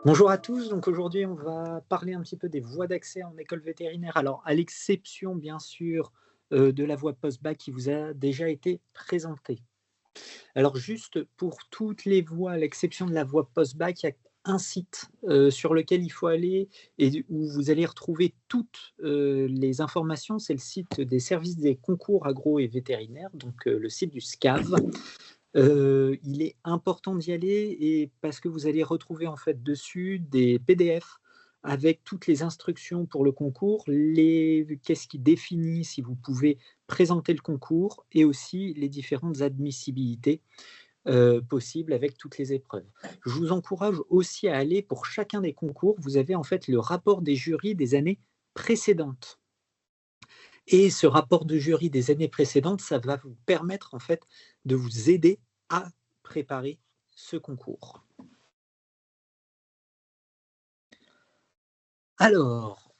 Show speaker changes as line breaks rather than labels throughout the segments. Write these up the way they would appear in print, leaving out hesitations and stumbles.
Bonjour à tous, donc aujourd'hui on va parler un petit peu des voies d'accès en école vétérinaire. Alors à l'exception bien sûr de la voie post-bac qui vous a déjà été présentée. Alors juste pour toutes les voies, à l'exception de la voie post-bac, il y a un site sur lequel il faut aller et où vous allez retrouver toutes les informations. C'est le site des services des concours agro et vétérinaires, donc le site du SCAV. Il est important d'y aller et parce que vous allez retrouver en fait dessus des PDF avec toutes les instructions pour le concours, qu'est-ce qui définit si vous pouvez présenter le concours et aussi les différentes admissibilités possibles avec toutes les épreuves. Je vous encourage aussi à aller pour chacun des concours, vous avez en fait le rapport des jurys des années précédentes. Et ce rapport de jury des années précédentes, ça va vous permettre en fait de vous aider à préparer ce concours. Alors,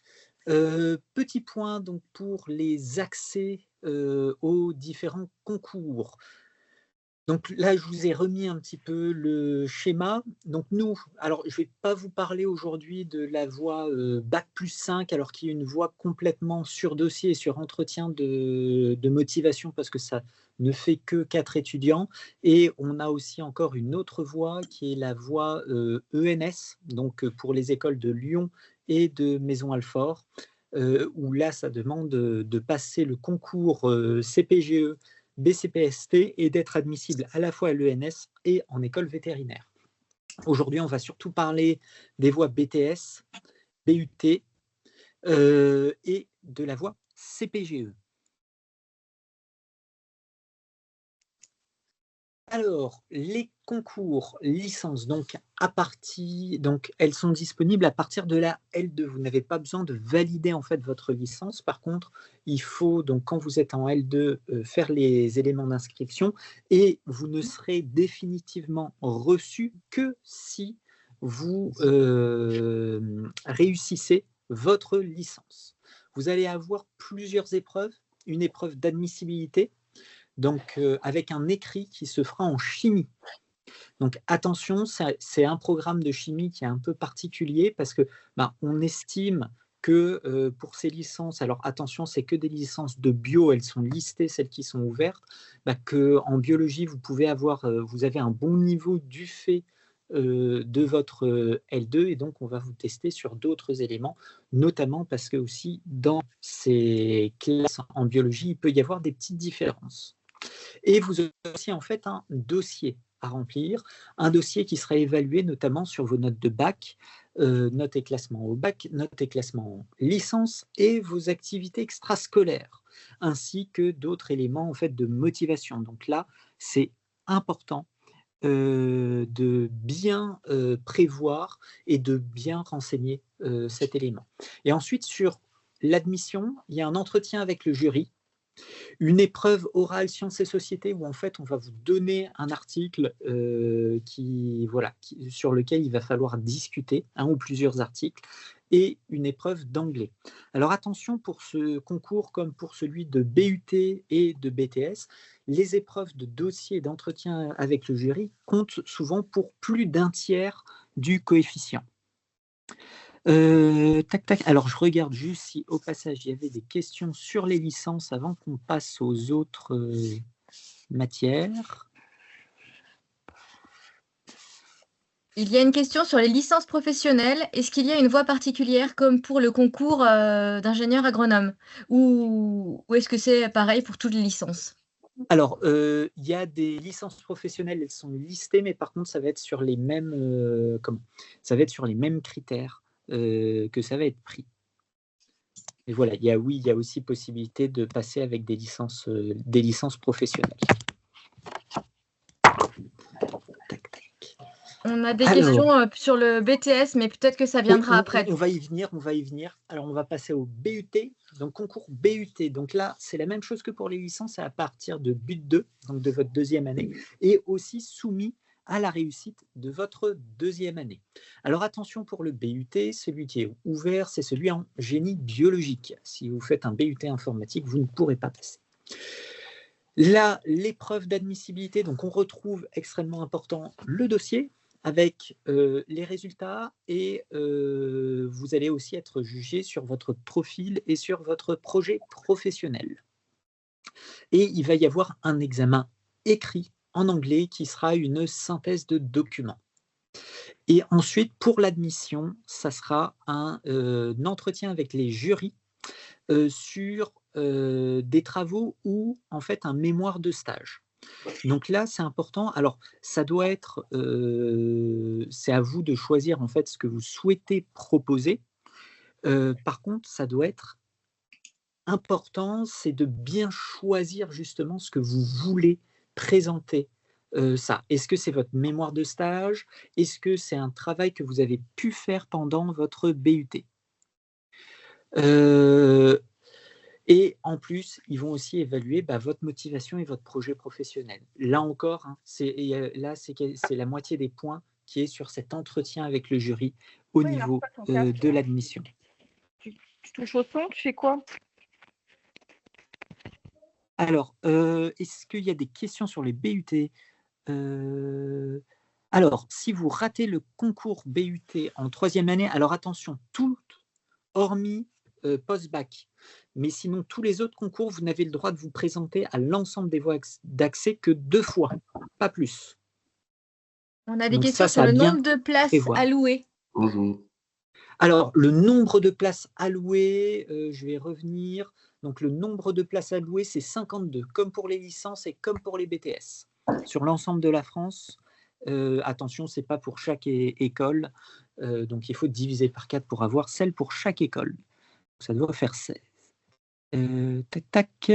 petit point donc pour les accès, aux différents concours. Donc là, je vous ai remis un petit peu le schéma. Donc nous, alors je ne vais pas vous parler aujourd'hui de la voie bac+5, alors qui est une voie complètement sur dossier et sur entretien de motivation parce que ça ne fait que 4 étudiants. Et on a aussi encore une autre voie qui est la voie ENS, donc pour les écoles de Lyon et de Maison-Alfort, où là, ça demande de passer le concours CPGE BCPST et d'être admissible à la fois à l'ENS et en école vétérinaire. Aujourd'hui, on va surtout parler des voies BTS, BUT et de la voie CPGE. Alors, les concours licences, donc elles sont disponibles à partir de la L2. Vous n'avez pas besoin de valider en fait votre licence. Par contre, il faut donc quand vous êtes en L2 faire les éléments d'inscription et vous ne serez définitivement reçu que si vous réussissez votre licence. Vous allez avoir plusieurs épreuves, une épreuve d'admissibilité donc avec un écrit qui se fera en chimie. Donc attention, c'est un programme de chimie qui est un peu particulier parce que on estime que pour ces licences, alors attention, c'est que des licences de bio, elles sont listées, celles qui sont ouvertes, qu'en biologie, vous avez un bon niveau du fait de votre L2 et donc on va vous tester sur d'autres éléments, notamment parce que aussi dans ces classes en biologie, il peut y avoir des petites différences. Et vous avez aussi en fait un dossier à remplir, un dossier qui sera évalué notamment sur vos notes de bac, notes et classements au bac, notes et classements en licence et vos activités extrascolaires, ainsi que d'autres éléments en fait de motivation. Donc là, c'est important de bien prévoir et de bien renseigner cet élément. Et ensuite, sur l'admission, il y a un entretien avec le jury une épreuve orale sciences et société où en fait on va vous donner un article sur lequel il va falloir discuter, un ou plusieurs articles, et une épreuve d'anglais. Alors attention pour ce concours comme pour celui de BUT et de BTS, les épreuves de dossier et d'entretien avec le jury comptent souvent pour plus d'un tiers du coefficient. Tac, tac. Alors, je regarde juste si, au passage, il y avait des questions sur les licences avant qu'on passe aux autres matières.
Il y a une question sur les licences professionnelles. Est-ce qu'il y a une voie particulière comme pour le concours d'ingénieur agronome ou est-ce que c'est pareil pour toutes les licences?
Alors, il y a des licences professionnelles, elles sont listées, mais par contre, ça va être sur les mêmes, ça va être sur les mêmes critères que ça va être pris. Et voilà, il y a aussi possibilité de passer avec des licences professionnelles. Tac, tac.
On a des
Alors,
questions sur le BTS, mais peut-être que ça
oui,
viendra après.
on va y venir, on va y venir. Alors, on va passer au BUT, donc concours BUT. Donc là, c'est la même chose que pour les licences, c'est à partir de BUT2, donc de votre deuxième année, et aussi soumis à la réussite de votre deuxième année. Alors attention pour le BUT, celui qui est ouvert, c'est celui en génie biologique. Si vous faites un BUT informatique, vous ne pourrez pas passer. Là, l'épreuve d'admissibilité, donc on retrouve extrêmement important le dossier, avec les résultats et vous allez aussi être jugé sur votre profil et sur votre projet professionnel. Et il va y avoir un examen écrit en anglais qui sera une synthèse de documents. Et ensuite, pour l'admission, ça sera un entretien avec les jurys sur des travaux ou en fait un mémoire de stage. Donc là, c'est important. Alors, ça doit être, c'est à vous de choisir en fait ce que vous souhaitez proposer. Par contre, ça doit être important, c'est de bien choisir justement ce que vous voulez présenter. Ça. Est-ce que c'est votre mémoire de stage? Est-ce que c'est un travail que vous avez pu faire pendant votre BUT? Et en plus, ils vont aussi évaluer votre motivation et votre projet professionnel. Là encore, hein, c'est la moitié des points qui est sur cet entretien avec le jury au
Oui, alors
niveau
quoi, ton casque,
de
là
l'admission.
Tu touches au son, tu fais quoi?
Alors, est-ce qu'il y a des questions sur les BUT? Alors, si vous ratez le concours BUT en 3e année, alors attention, tout hormis post-bac. Mais sinon, tous les autres concours, vous n'avez le droit de vous présenter à l'ensemble des voies d'accès que 2 fois, pas plus.
On a des
Donc
questions sur
à
le
bien
nombre de places
prévoir.
allouées.
Alors, le nombre de places allouées, je vais revenir. Donc, le nombre de places allouées, c'est 52, comme pour les licences et comme pour les BTS. Sur l'ensemble de la France, attention, ce n'est pas pour chaque école. Donc, il faut diviser par 4 pour avoir celle pour chaque école. Ça doit faire 16. Tac, tac.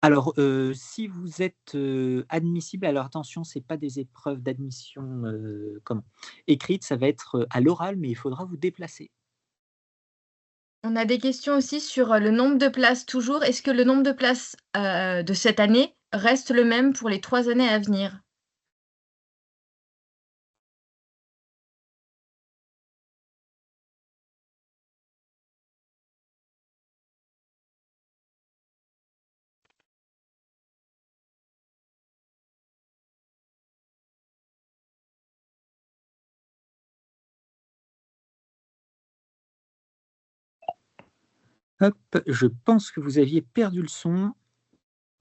Alors, si vous êtes admissible, alors attention, ce n'est pas des épreuves d'admission écrites, ça va être à l'oral, mais il faudra vous déplacer.
On a des questions aussi sur le nombre de places toujours. Est-ce que le nombre de places de cette année reste le même pour les 3 années à venir?
Hop, je pense que vous aviez perdu le son.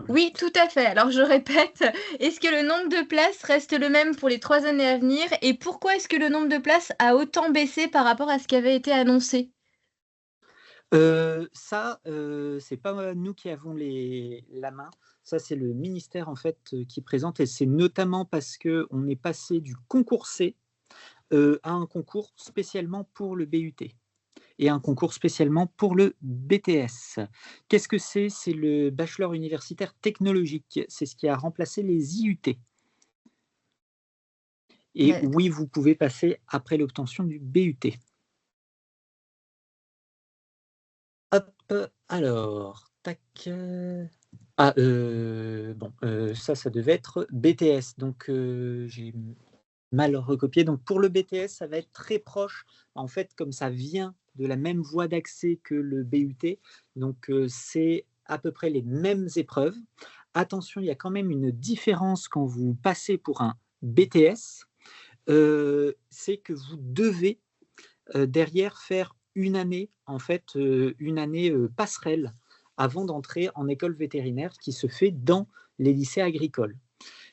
Oui, tout à fait. Alors je répète, est-ce que le nombre de places reste le même pour les 3 années à venir? Et pourquoi est-ce que le nombre de places a autant baissé par rapport à ce qui avait été annoncé?
Ça, c'est pas nous qui avons la main. Ça, c'est le ministère en fait qui présente et c'est notamment parce qu'on est passé du concours C à un concours spécialement pour le BUT et un concours spécialement pour le BTS. Qu'est-ce que c'est? C'est le bachelor universitaire technologique. C'est ce qui a remplacé les IUT. Et
Bah,
oui, vous pouvez passer après l'obtention du BUT. Hop, alors, tac. Ah, bon, ça devait être BTS. Donc, j'ai mal recopié. Donc, pour le BTS, ça va être très proche. En fait, comme ça vient de la même voie d'accès que le BUT, donc c'est à peu près les mêmes épreuves. Attention, il y a quand même une différence quand vous passez pour un BTS, c'est que vous devez derrière faire une année, en fait, une année passerelle avant d'entrer en école vétérinaire qui se fait dans les lycées agricoles.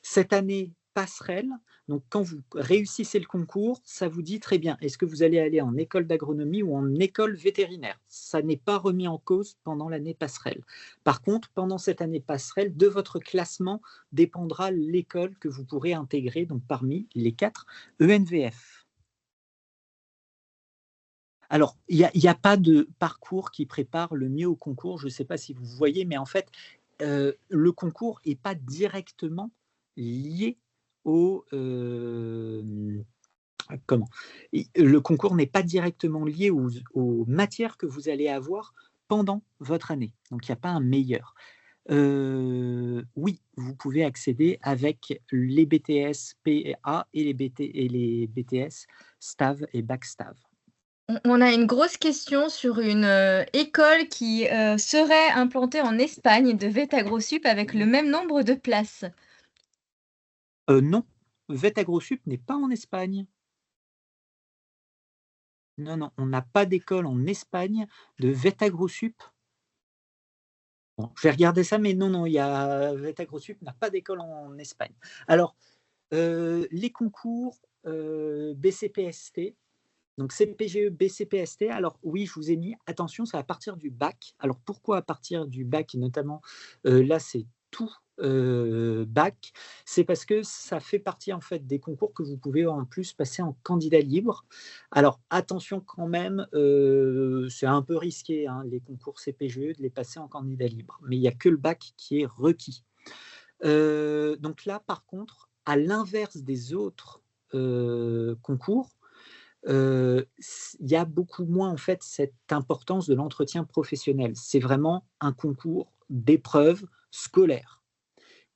Cette année passerelle, donc quand vous réussissez le concours, ça vous dit très bien, est-ce que vous allez aller en école d'agronomie ou en école vétérinaire? Ça n'est pas remis en cause pendant l'année passerelle. Par contre, pendant cette année passerelle, de votre classement dépendra l'école que vous pourrez intégrer, donc parmi les 4 ENVF. Alors, il y a pas de parcours qui prépare le mieux au concours. Je ne sais pas si vous voyez, mais en fait, le concours est pas directement lié au, comment? Le concours n'est pas directement lié aux matières que vous allez avoir pendant votre année. Donc il y a pas un meilleur. Oui, vous pouvez accéder avec les BTS PA et les BTS STAV et Bac STAV.
On a une grosse question sur une école qui serait implantée en Espagne de VET-AgroSup avec le même nombre de places.
Non, VET-AgroSup n'est pas en Espagne. Non, non, on n'a pas d'école en Espagne de VET-AgroSup. Bon, je vais regarder ça, mais non, non, VET-AgroSup n'a pas d'école en Espagne. Alors, les concours BCPST, donc CPGE, BCPST, alors oui, je vous ai mis, attention, c'est à partir du bac. Alors pourquoi à partir du bac, et notamment là, c'est tout bac, c'est parce que ça fait partie en fait des concours que vous pouvez en plus passer en candidat libre. Alors attention quand même, c'est un peu risqué, hein, les concours CPGE, de les passer en candidat libre, mais il n'y a que le bac qui est requis. Donc là, par contre, à l'inverse des autres concours, il y a beaucoup moins en fait cette importance de l'entretien professionnel. C'est vraiment un concours d'épreuves scolaires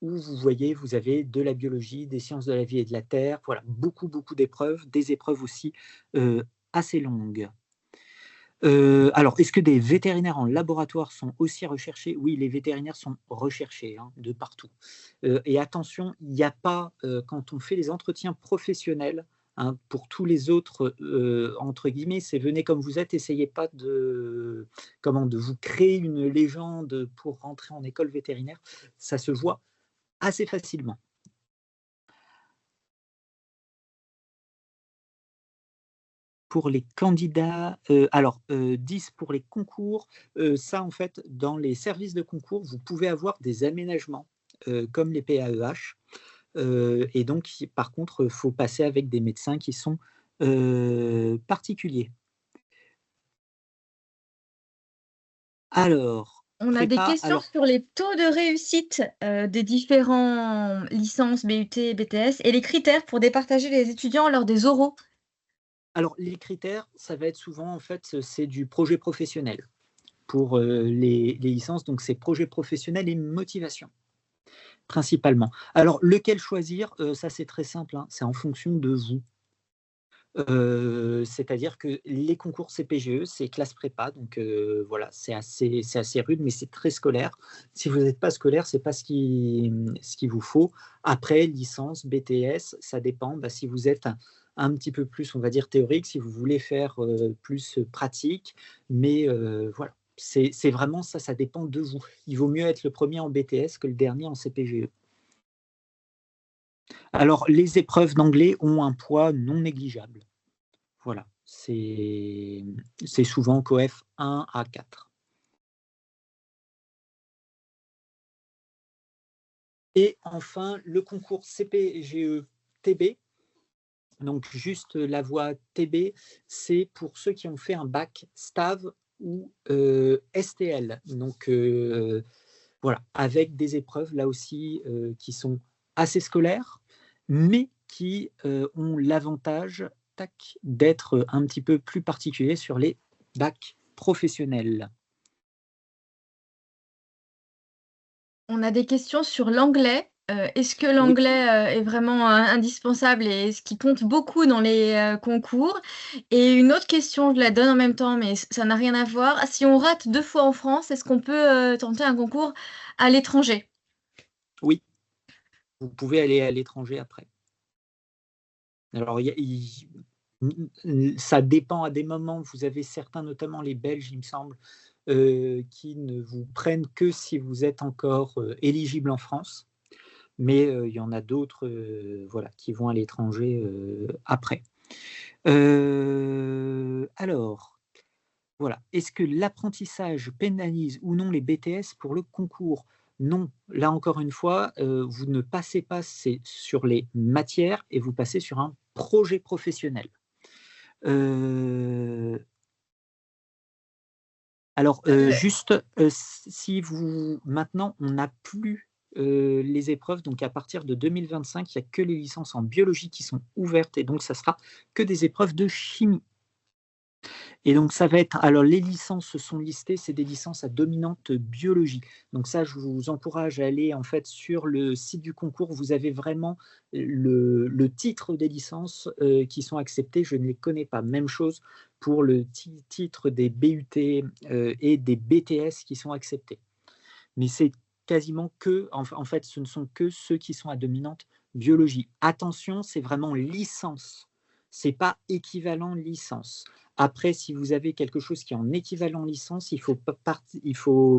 où vous voyez, vous avez de la biologie, des sciences de la vie et de la terre, voilà, beaucoup, beaucoup d'épreuves, des épreuves aussi assez longues. Alors, est-ce que des vétérinaires en laboratoire sont aussi recherchés? Oui, les vétérinaires sont recherchés hein, de partout. Et attention, il n'y a pas, quand on fait les entretiens professionnels, hein, pour tous les autres, entre guillemets, c'est venez comme vous êtes, essayez pas de vous créer une légende pour rentrer en école vétérinaire. Ça se voit assez facilement. Pour les candidats, 10 pour les concours. Ça, en fait, dans les services de concours, vous pouvez avoir des aménagements comme les PAEH. Et donc, par contre, il faut passer avec des médecins qui sont particuliers. Alors,
on a des questions sur les taux de réussite des différents licences BUT, BTS et les critères pour départager les étudiants lors des oraux.
Alors, les critères, ça va être souvent, en fait, c'est du projet professionnel pour les licences. Donc, c'est projet professionnel et motivation, principalement. Alors, lequel choisir? Ça, c'est très simple, hein, c'est en fonction de vous. C'est-à-dire que les concours CPGE, c'est classe prépa, donc voilà, c'est assez rude, mais c'est très scolaire. Si vous n'êtes pas scolaire, c'est pas ce qu'il vous faut. Après, licence, BTS, ça dépend. Bah, si vous êtes un petit peu plus, on va dire, théorique, si vous voulez faire plus pratique, mais voilà, c'est vraiment ça, ça dépend de vous. Il vaut mieux être le premier en BTS que le dernier en CPGE. Alors, les épreuves d'anglais ont un poids non négligeable. Voilà, c'est souvent COEF 1 à 4. Et enfin, le concours CPGE-TB. Donc, juste la voie TB, c'est pour ceux qui ont fait un bac STAV ou STL. Donc, voilà, avec des épreuves, là aussi, qui sont assez scolaires, mais qui ont l'avantage d'être un petit peu plus particuliers sur les bacs professionnels.
On a des questions sur l'anglais. Est-ce que l'anglais est vraiment indispensable et est-ce qu'il compte beaucoup dans les concours? Et une autre question, je la donne en même temps, mais ça n'a rien à voir. Si on rate 2 fois en France, est-ce qu'on peut tenter un concours à l'étranger?
Oui, vous pouvez aller à l'étranger après. Alors, ça dépend à des moments. Vous avez certains, notamment les Belges, il me semble, qui ne vous prennent que si vous êtes encore éligible en France. Mais il y en a d'autres voilà, qui vont à l'étranger après. Alors, voilà. Est-ce que l'apprentissage pénalise ou non les BTS pour le concours? Non. Là, encore une fois, vous ne passez pas sur les matières et vous passez sur un projet professionnel. Alors, juste, si vous maintenant, on n'a plus les épreuves, donc à partir de 2025, il n'y a que les licences en biologie qui sont ouvertes et donc ça sera que des épreuves de chimie. Et donc ça va être, alors les licences sont listées, c'est des licences à dominante biologie. Donc ça, je vous encourage à aller en fait sur le site du concours. Vous avez vraiment le titre des licences qui sont acceptées. Je ne les connais pas. Même chose pour le titre des BUT et des BTS qui sont acceptés. Mais c'est quasiment en fait, ce ne sont que ceux qui sont à dominante biologie. Attention, c'est vraiment licence. Ce n'est pas équivalent licence. Après, si vous avez quelque chose qui est en équivalent licence, il faut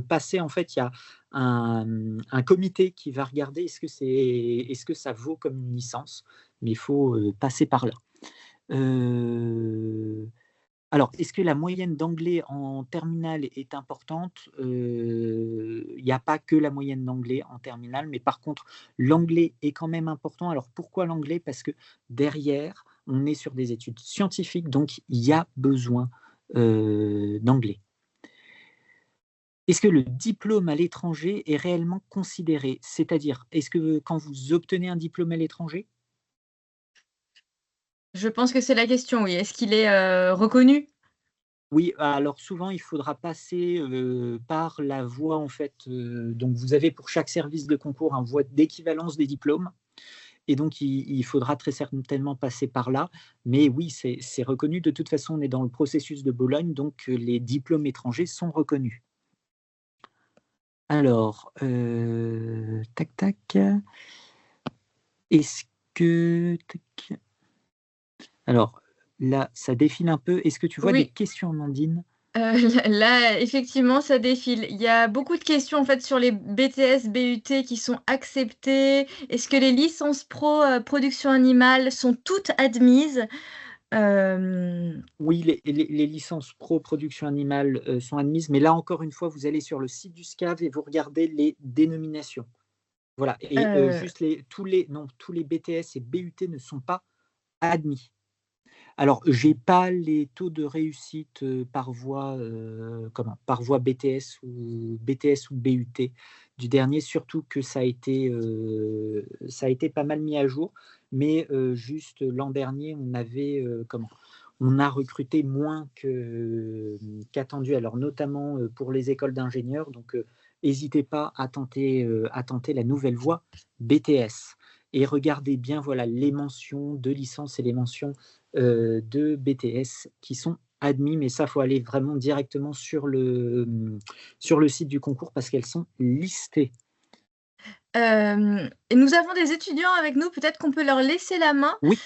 passer, en fait, il y a un comité qui va regarder est-ce que ça vaut comme une licence, mais il faut passer par là. Alors, est-ce que la moyenne d'anglais en terminale est importante? Il n'y a pas que la moyenne d'anglais en terminale, mais par contre, l'anglais est quand même important. Alors, pourquoi l'anglais? Parce que derrière, on est sur des études scientifiques, donc il y a besoin d'anglais. Est-ce que le diplôme à l'étranger est réellement considéré? C'est-à-dire, est-ce que quand vous obtenez un diplôme à l'étranger?
Je pense que c'est la question, oui. Est-ce qu'il est reconnu?
Oui, alors souvent, il faudra passer par la voie, en fait. Donc, vous avez pour chaque service de concours un voie d'équivalence des diplômes. Et donc, il faudra très certainement passer par là. Mais oui, c'est reconnu. De toute façon, on est dans le processus de Bologne, donc les diplômes étrangers sont reconnus. Alors, tac, tac. Est-ce que... tac. Alors, là, ça défile un peu. Est-ce que tu vois des
Oui.
questions, Amandine?
Là, effectivement, ça défile. Il y a beaucoup de questions en fait sur les BTS, BUT qui sont acceptés. Est-ce que les licences pro production animale sont toutes admises?
Oui, les licences pro production animale sont admises, mais là encore une fois, vous allez sur le site du SCAV et vous regardez les dénominations. Voilà, et juste tous les BTS et BUT ne sont pas admis. Alors, j'ai pas les taux de réussite par voie BTS ou BUT du dernier, surtout que ça a été pas mal mis à jour, mais juste l'an dernier, on a recruté moins qu'attendu, alors notamment pour les écoles d'ingénieurs, donc n'hésitez pas à tenter la nouvelle voie BTS. Et regardez bien voilà, les mentions de licence et les mentions de BTS qui sont admis, mais ça, il faut aller vraiment directement sur le site du concours parce qu'elles sont listées.
Et nous avons des étudiants avec nous, peut-être qu'on peut leur laisser la main
Oui.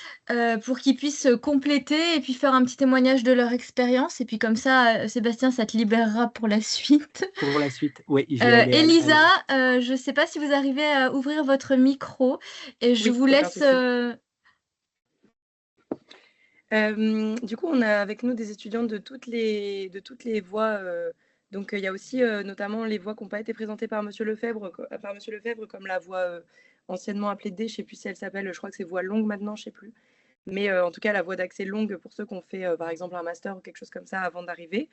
Pour qu'ils puissent compléter et puis faire un petit témoignage de leur expérience. Et puis comme ça, Sébastien, ça te libérera pour la suite.
Pour la suite, oui.
Elisa, je ne sais pas si vous arrivez à ouvrir votre micro et je vous laisse...
Du coup, on a avec nous des étudiants de toutes les voies. Donc, il y a aussi notamment les voies qui n'ont pas été présentées par Monsieur Lefebvre, comme la voie anciennement appelée D, je ne sais plus si elle s'appelle, je crois que c'est voie longue maintenant, je ne sais plus. Mais en tout cas, la voie d'accès longue pour ceux qui ont fait par exemple un master ou quelque chose comme ça avant d'arriver.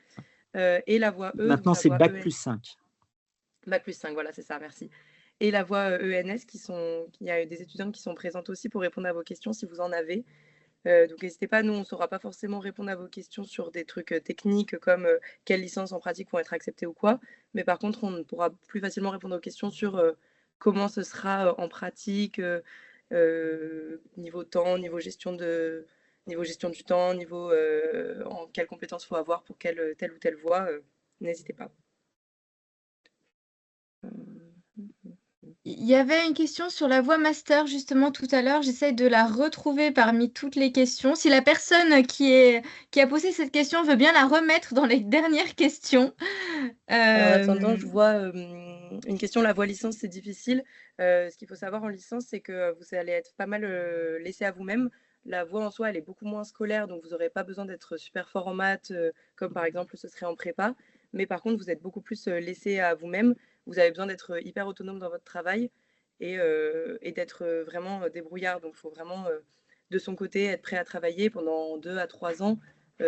Et la voie E.
Maintenant, c'est Bac plus 5.
Bac plus 5, voilà, c'est ça, merci. Et la voie ENS, il y a des étudiantes qui sont présentes aussi pour répondre à vos questions si vous en avez. Donc n'hésitez pas, nous on ne saura pas forcément répondre à vos questions sur des trucs techniques comme quelles licences en pratique vont être acceptées ou quoi, mais par contre on pourra plus facilement répondre aux questions sur comment ce sera en pratique, niveau temps, niveau gestion du temps, en quelles compétences il faut avoir pour telle ou telle voie, n'hésitez pas.
Il y avait une question sur la voie master justement tout à l'heure. J'essaie de la retrouver parmi toutes les questions. Si la personne qui a posé cette question veut bien la remettre dans les dernières questions.
En attendant, je vois une question. La voie licence, c'est difficile. Ce qu'il faut savoir en licence, c'est que vous allez être pas mal laissé à vous-même. La voie en soi, elle est beaucoup moins scolaire, donc vous n'aurez pas besoin d'être super fort en maths, comme par exemple ce serait en prépa. Mais par contre, vous êtes beaucoup plus laissé à vous-même. Vous avez besoin d'être hyper autonome dans votre travail et d'être vraiment débrouillard. Donc, il faut vraiment, de son côté, être prêt à travailler pendant 2 à 3 ans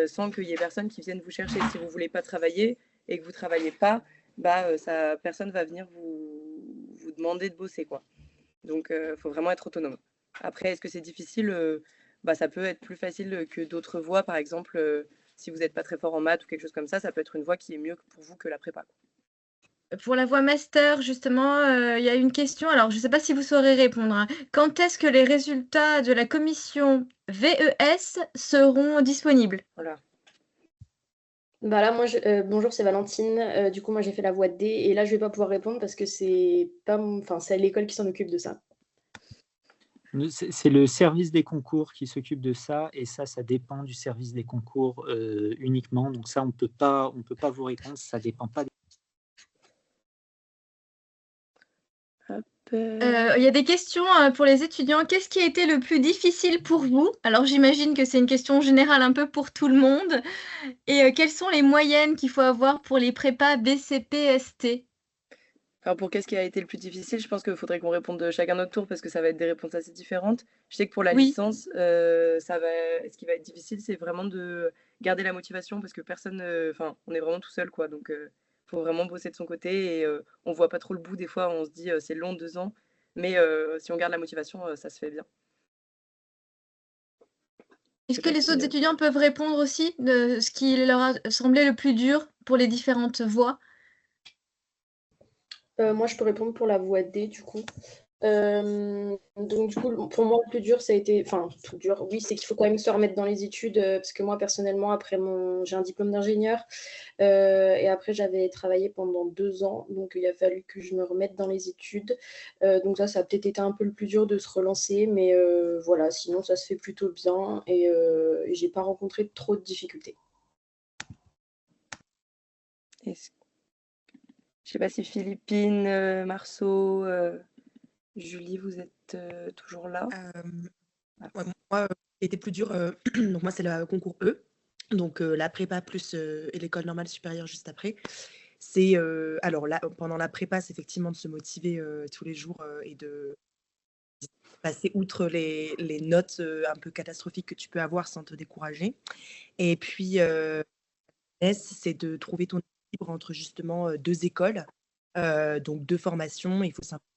sans qu'il y ait personne qui vienne vous chercher. Si vous ne voulez pas travailler et que vous ne travaillez pas, personne ne va venir vous demander de bosser, quoi. Donc, il faut vraiment être autonome. Après, est-ce que c'est difficile? Ça peut être plus facile que d'autres voies. Par exemple, si vous n'êtes pas très fort en maths ou quelque chose comme ça peut être une voie qui est mieux pour vous que la prépa.
Pour la voie master, justement, il y a une question. Alors, je ne sais pas si vous saurez répondre, hein. Quand est-ce que les résultats de la commission VES seront disponibles?
Voilà.
Bah là, bonjour, c'est Valentine. Du coup, moi, j'ai fait la voie D et là, je vais pas pouvoir répondre parce que c'est pas, enfin, c'est l'école qui s'en occupe de ça.
C'est le service des concours qui s'occupe de ça, et ça dépend du service des concours uniquement. Donc ça, on peut pas vous répondre, ça dépend pas.
Il y a des questions pour les étudiants. Qu'est-ce qui a été le plus difficile pour vous? Alors, j'imagine que c'est une question générale un peu pour tout le monde. Et quelles sont les moyennes qu'il faut avoir pour les prépas BCP-ST?
Alors pour qu'est-ce qui a été le plus difficile, je pense qu'il faudrait qu'on réponde chacun notre tour parce que ça va être des réponses assez différentes. Je sais que pour la
Oui.
licence, ce qui va être difficile, c'est vraiment de garder la motivation parce que personne, enfin, on est vraiment tout seul, quoi. Donc, faut vraiment bosser de son côté et on voit pas trop le bout des fois. On se dit c'est long 2 ans, mais si on garde la motivation, ça se fait bien. Je
Est-ce
sais
que
pas
les
qui,
autres étudiants peuvent répondre aussi de ce qui leur a semblé le plus dur pour les différentes voies?
Moi, je peux répondre pour la voie D, du coup. Donc, du coup, pour moi, le plus dur, ça a été, enfin, tout dur, oui, c'est qu'il faut quand même se remettre dans les études, parce que moi, personnellement, j'ai un diplôme d'ingénieur, et après, j'avais travaillé pendant 2 ans, donc il a fallu que je me remette dans les études. Donc ça a peut-être été un peu le plus dur de se relancer, mais voilà, sinon, ça se fait plutôt bien, et j'ai pas rencontré trop de difficultés.
Je sais pas si Philippine, Marceau, Julie, vous êtes toujours là?
Ouais, moi, ce qui était plus dur, donc moi, c'est le concours E, donc la prépa plus et l'école normale supérieure juste après. C'est alors là, pendant la prépa, c'est effectivement de se motiver tous les jours et de passer outre les notes un peu catastrophiques que tu peux avoir sans te décourager. Et puis, c'est de trouver ton équilibre entre justement 2 écoles, donc 2 formations. Il faut simplement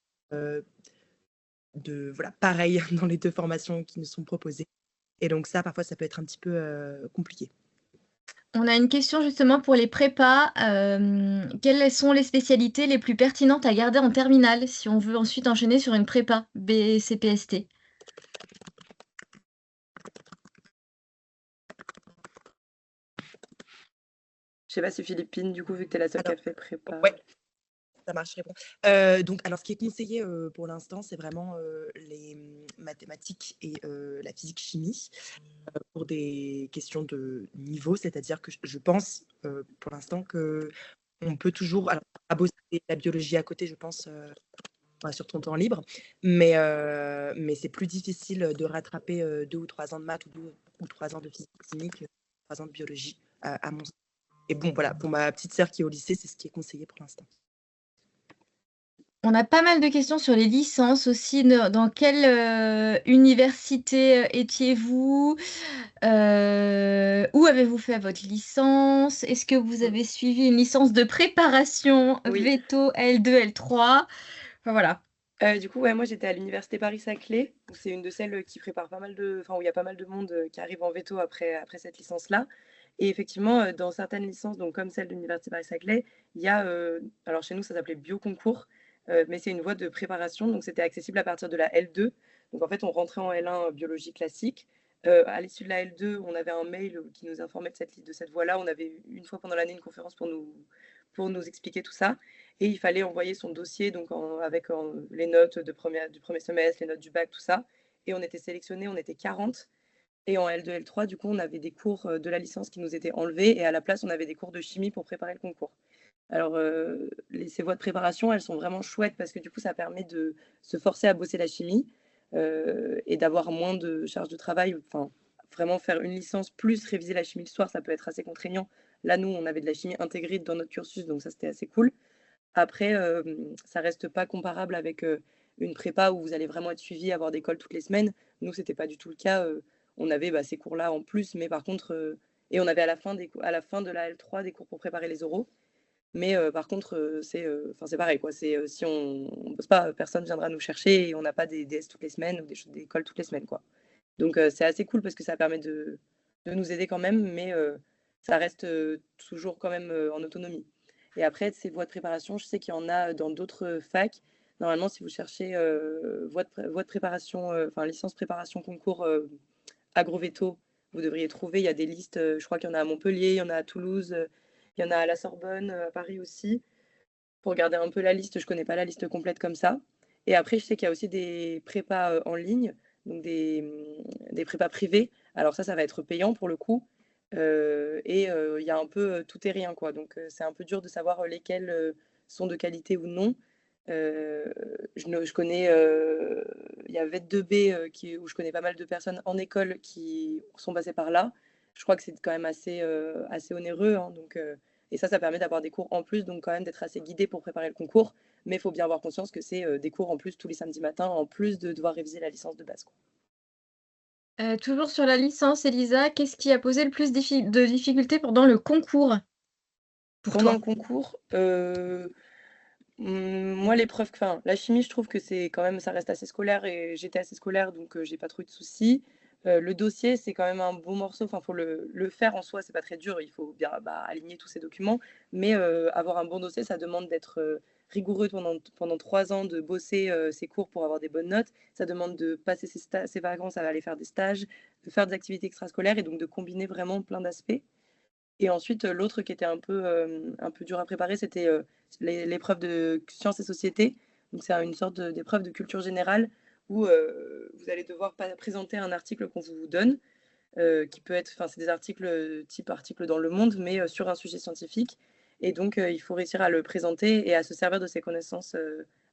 voilà, pareil dans les 2 formations qui nous sont proposées. Et donc ça, parfois, ça peut être un petit peu compliqué.
On a une question justement pour les prépas. Quelles sont les spécialités les plus pertinentes à garder en terminale si on veut ensuite enchaîner sur une prépa BCPST?
Je sais pas si Philippine, du coup, vu que tu es la seule qui a fait prépa.
Ouais, ça marche, je réponds. Donc, alors, ce qui est conseillé pour l'instant, c'est vraiment les mathématiques et la physique-chimie pour des questions de niveau, c'est-à-dire que je pense pour l'instant qu'on peut toujours, alors, à bosser la biologie à côté, je pense, sur ton temps libre, mais c'est plus difficile de rattraper 2 ou 3 ans de maths ou 3 ans de physique-chimie que 3 ans de biologie, à mon sens. Et bon, voilà, pour ma petite sœur qui est au lycée, c'est ce qui est conseillé pour l'instant.
On a pas mal de questions sur les licences aussi. Dans quelle université étiez-vous? Où avez-vous fait votre licence? Est-ce que vous avez suivi une licence de préparation
Oui.
Veto L2, L3? Enfin, voilà.
Du coup, ouais, moi j'étais à l'université Paris-Saclay, où c'est une de celles qui prépare pas mal de, enfin où il y a pas mal de monde qui arrive en veto après cette licence-là. Et effectivement, dans certaines licences, donc comme celle de l'université Paris-Saclay, il y a, alors chez nous ça s'appelait bioconcours, mais c'est une voie de préparation, donc c'était accessible à partir de la L2. Donc en fait, on rentrait en L1 biologie classique. À l'issue de la L2, on avait un mail qui nous informait de cette voie-là. On avait une fois pendant l'année une conférence pour nous expliquer tout ça. Et il fallait envoyer son dossier donc avec les notes du premier semestre, les notes du bac, tout ça. Et on était sélectionnés, on était 40. Et en L2, L3, du coup, on avait des cours de la licence qui nous étaient enlevés. Et à la place, on avait des cours de chimie pour préparer le concours. Alors, ces voies de préparation, elles sont vraiment chouettes parce que du coup, ça permet de se forcer à bosser la chimie et d'avoir moins de charge de travail. Enfin, vraiment faire une licence plus réviser la chimie le soir, ça peut être assez contraignant. Là, nous, on avait de la chimie intégrée dans notre cursus, donc ça, c'était assez cool. Après, ça reste pas comparable avec une prépa où vous allez vraiment être suivi, avoir des calls toutes les semaines. Nous, c'était pas du tout le cas. On avait ces cours-là en plus, mais par contre, et on avait à la fin de la L3 des cours pour préparer les oraux. Mais par contre, c'est pareil, quoi. Si on ne bosse pas, personne viendra nous chercher et on n'a pas des DS toutes les semaines ou des calls toutes les semaines, quoi. Donc c'est assez cool parce que ça permet de nous aider quand même, mais ça reste toujours quand même en autonomie. Et après, ces voies de préparation, je sais qu'il y en a dans d'autres facs. Normalement, si vous cherchez voie de préparation, enfin licence préparation concours agrovéto, vous devriez trouver. Il y a des listes, je crois qu'il y en a à Montpellier, il y en a à Toulouse, il y en a à la Sorbonne, à Paris aussi. Pour regarder un peu la liste, je ne connais pas la liste complète comme ça. Et après, je sais qu'il y a aussi des prépas en ligne, donc des prépas privés. Alors ça va être payant pour le coup. Et il y a un peu tout et rien, quoi. Donc c'est un peu dur de savoir lesquels sont de qualité ou non. Je connais, il y a VET2B où je connais pas mal de personnes en école qui sont passées par là. Je crois que c'est quand même assez onéreux, hein, donc, et ça permet d'avoir des cours en plus, donc quand même d'être assez guidé pour préparer le concours. Mais il faut bien avoir conscience que c'est des cours en plus tous les samedis matins, en plus de devoir réviser la licence de base, quoi.
Toujours sur la licence, Elisa, qu'est-ce qui a posé le plus de difficultés pendant le concours pour
Pendant
toi?
le concours, moi, l'épreuve, enfin, la chimie, je trouve que c'est quand même, ça reste assez scolaire et j'étais assez scolaire, donc j'ai pas trop eu de soucis. Le dossier, c'est quand même un bon morceau. Enfin, faut le faire en soi, c'est pas très dur. Il faut bien aligner tous ces documents, mais avoir un bon dossier, ça demande d'être rigoureux pendant 3 ans, de bosser ses cours pour avoir des bonnes notes. Ça demande de passer ses vacances à aller faire des stages, de faire des activités extrascolaires et donc de combiner vraiment plein d'aspects. Et ensuite, l'autre qui était un peu dur à préparer, c'était l'épreuve de sciences et société. Donc, c'est une sorte d'épreuve de culture générale où vous allez devoir présenter un article qu'on vous donne, qui peut être, enfin, c'est des articles type article dans Le Monde, mais sur un sujet scientifique. Et donc, il faut réussir à le présenter et à se servir de ses connaissances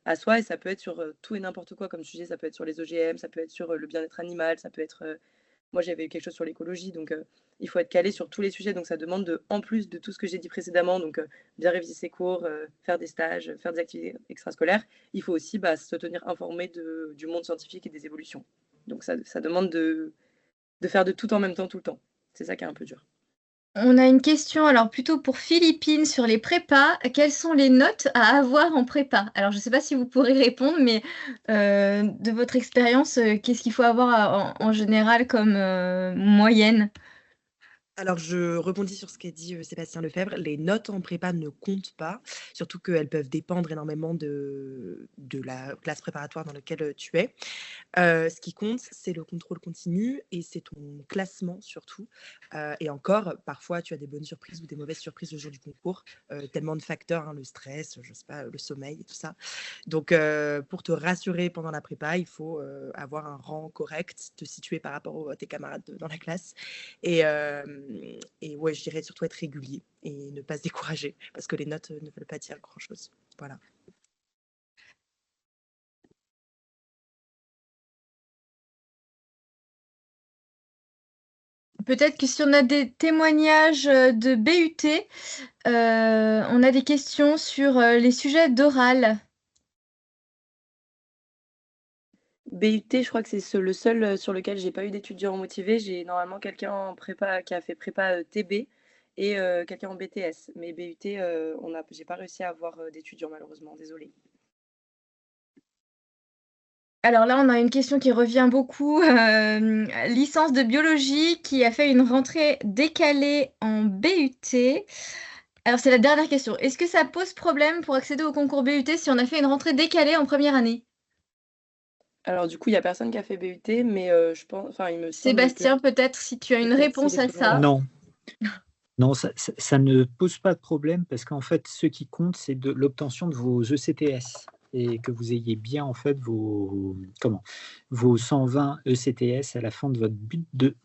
à soi. Et ça peut être sur tout et n'importe quoi comme sujet. Ça peut être sur les OGM, ça peut être sur le bien-être animal, ça peut être moi, j'avais quelque chose sur l'écologie, donc il faut être calé sur tous les sujets. Donc ça demande, en plus de tout ce que j'ai dit précédemment, donc bien réviser ses cours, faire des stages, faire des activités extrascolaires, il faut aussi se tenir informé du monde scientifique et des évolutions. Donc ça demande de faire de tout en même temps, tout le temps. C'est ça qui est un peu dur.
On a une question, alors plutôt pour Philippine sur les prépas. Quelles sont les notes à avoir en prépa? Alors, je ne sais pas si vous pourrez répondre, mais de votre expérience, qu'est-ce qu'il faut avoir en général comme moyenne?
Alors, je rebondis sur ce qu'a dit Sébastien Lefebvre. Les notes en prépa ne comptent pas, surtout qu'elles peuvent dépendre énormément de la classe préparatoire dans laquelle tu es. Ce qui compte, c'est le contrôle continu et c'est ton classement surtout. Et encore, parfois, tu as des bonnes surprises ou des mauvaises surprises le jour du concours. Tellement de facteurs, hein, le stress, je sais pas, le sommeil et tout ça. Donc, pour te rassurer pendant la prépa, il faut avoir un rang correct, te situer par rapport à tes camarades dans la classe. Et ouais, je dirais surtout être régulier et ne pas se décourager parce que les notes ne veulent pas dire grand-chose. Voilà.
Peut-être que si on a des témoignages de BUT, on a des questions sur les sujets d'oral.
BUT, je crois que c'est le seul sur lequel j'ai pas eu d'étudiants motivés. J'ai normalement quelqu'un en prépa qui a fait prépa TB et quelqu'un en BTS. Mais BUT, j'ai pas réussi à avoir d'étudiants malheureusement, désolée.
Alors là, on a une question qui revient beaucoup. Licence de biologie qui a fait une rentrée décalée en BUT. Alors, c'est la dernière question. Est-ce que ça pose problème pour accéder au concours BUT si on a fait une rentrée décalée en première année?
Alors du coup, il y a personne qui a fait BUT, mais je pense, enfin, il me semble que
Sébastien, peut-être si tu as une
peut-être
réponse
si les
à ça.
Non. Non, ça ne pose pas de problème parce qu'en fait, ce qui compte, c'est l'obtention de vos ECTS et que vous ayez bien en fait vos 120 ECTS à la fin de votre but 2.